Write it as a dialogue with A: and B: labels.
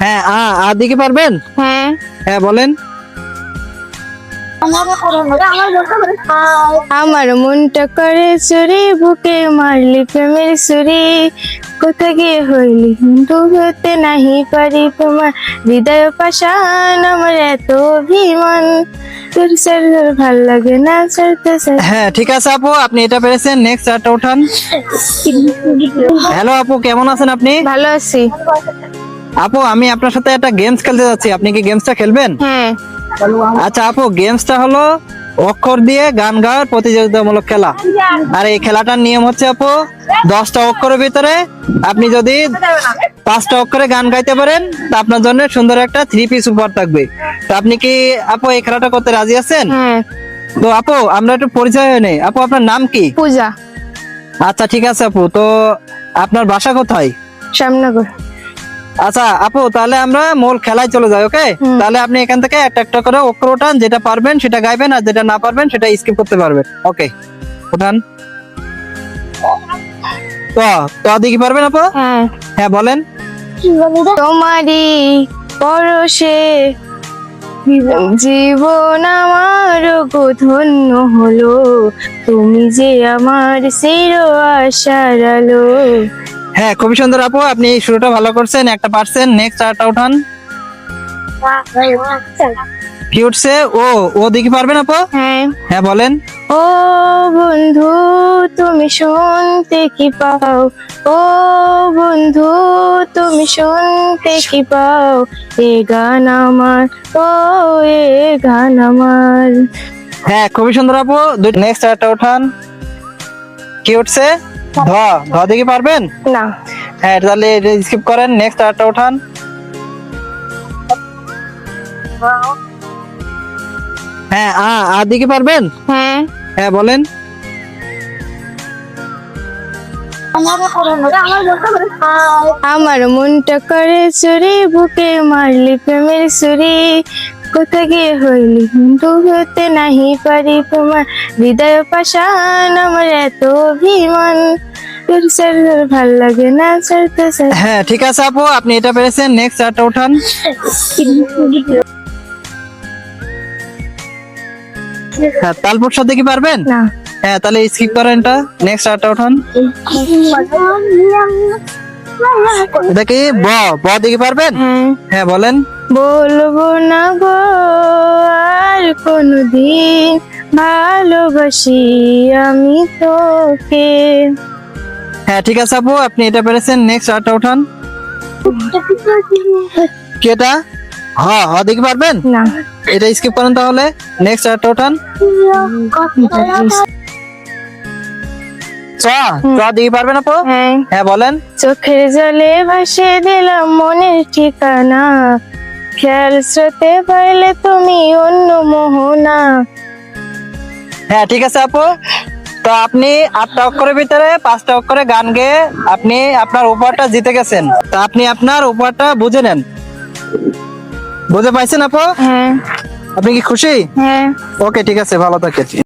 A: হ্যাঁ দিকে পারবেন?
B: হ্যাঁ।
A: হ্যাঁ বলেন।
B: আমার মনটা করে চুরি, বুকে মারলি প্রেমের ছুরি, কোথা গিয়ে হইলি ডুবতে নাহি পারি, তোমার হৃদয় পাষাণ আমার এত অভিমান, তোর স্যার ভাল লাগে না ছাড়তে স্যার।
A: হ্যাঁ ঠিক আছে আপু, আপনি এটা পেরেছেন। নেক্সট চারটা উঠান। হ্যালো আপু, কেমন আছেন আপনি?
B: ভালো আছি।
A: আপু আমি আপনার সাথে একটা গেমস খেলতে যাচ্ছি, আপনি কি গেমসটা খেলবেন?
B: হ্যাঁ।
A: আচ্ছা আপু, গেমসটা হলো অক্ষর দিয়ে গান গাওয়ার প্রতিযোগিতামূলক খেলা। আর এই খেলাটার নিয়ম হচ্ছে আপু, 10টা অক্ষরের ভিতরে আপনি যদি 5টা অক্ষরে গান গাইতে পারেন তা আপনার জন্য সুন্দর একটা 3 পিস উপহার থাকবে। তো আপনি কি আপু এই খেলাটা করতে রাজি আছেন?
B: হ্যাঁ।
A: তো আপু আমরা একটু পরিচয় হয়ে নেই। আপু আপনার নাম কি?
B: পূজা।
A: আচ্ছা ঠিক আছে আপু, তো আপনার বাসা কোথায়?
B: শ্যামনগর।
A: আচ্ছা আপু, তাহলে আমরা মূল খেলায় চলে যাই। ওকে, তাহলে আপনি এখান থেকে একটা একটা করে অক্ষর ওঠান, যেটা পারবেন সেটা গাইবেন আর যেটা না পারবেন সেটা স্কিপ করতে পারবেন। ওকে ওঠান। তো দেখি পারবেন আপু?
B: হ্যাঁ।
A: হ্যাঁ বলেন।
B: তোমারই পরশে জীবন আমার গো ধন্য হলো, তুমি যে আমার চির আশার আলো।
A: হ্যাঁ খুবই সুন্দর আপু, আপনি শুরুটা ভালো করছেন, একটা পারছেন। নেক্সট আরটা উঠান। কি উঠছে? ও দেখি পারবেন আপু?
B: হ্যাঁ।
A: হ্যাঁ বলেন।
B: ও বন্ধু তুমি শুনতে কি পাও, ও বন্ধু তুমি শুনতে কি পাও, এ গান আমার, ও এ গান আমার।
A: হ্যাঁ খুবই সুন্দর আপু। নেক্সট আরটা উঠান। কি উঠছে? ধ দেখি পারবেন?
B: না।
A: হ্যাঁ তাহলে স্কিপ করেন। নেক্সট আরটা উঠান। হ্যাঁ দিকে পারবেন?
B: হ্যাঁ।
A: হ্যাঁ বলেন।
B: আমার মনটা করে চুরি, বুকে মারলি প্রেমের ছুরি, কোথা গিয়ে হইলি ডুবতে নাহি পারি, তোমার হৃদয় পাষাণ আমার এত অভিমান, তোর স্যার ভাল লাগে না ছাড়তে স্যার।
A: হ্যাঁ ঠিক আছে আপু, আপনি এটা পেরেছেন। নেক্সট আরটা উঠান। হ্যাঁ তালপুর সাথে কি পারবেন?
B: না।
A: হ্যাঁ তাহলে স্কিপ করেন এটা। নেক্সট আরটা উঠান। এটা কি ব দেখি পারবেন?
B: হ্যাঁ।
A: হ্যাঁ বলেন।
B: বলবো না গো আর কোনদিন, ভালোবাসি আমি তোকে।
A: হ্যাঁ ঠিক আছে আপু, আপনি এটা পেরেছেন। নেক্সট আরটা উঠান। কি এটা? দেখি পারবেন?
B: না।
A: এটা স্কিপ করেন তাহলে। নেক্সট আরটা উঠান। দেখি পারবেন আপু?
B: হ্যাঁ।
A: হ্যাঁ বলেন।
B: চোখের জলে ভাসে দিলাম মনের ঠিকানা, খেয়াল স্রোতে পাইলে তুমি অন্য মোহনা।
A: হ্যাঁ ঠিক আছে আপু, তো আপনি 8টা অক্ষরের ভিতরে 5টা অক্ষরে গান গেয়ে আপনি আপনার উপহারটা জিতে গেছেন। তো আপনি আপনার উপহারটা বুঝে নেন। বুঝে পাইছেন আপু?
B: হ্যাঁ।
A: আপনি কি খুশি?
B: হ্যাঁ।
A: ওকে ঠিক আছে, ভালো থাকেন।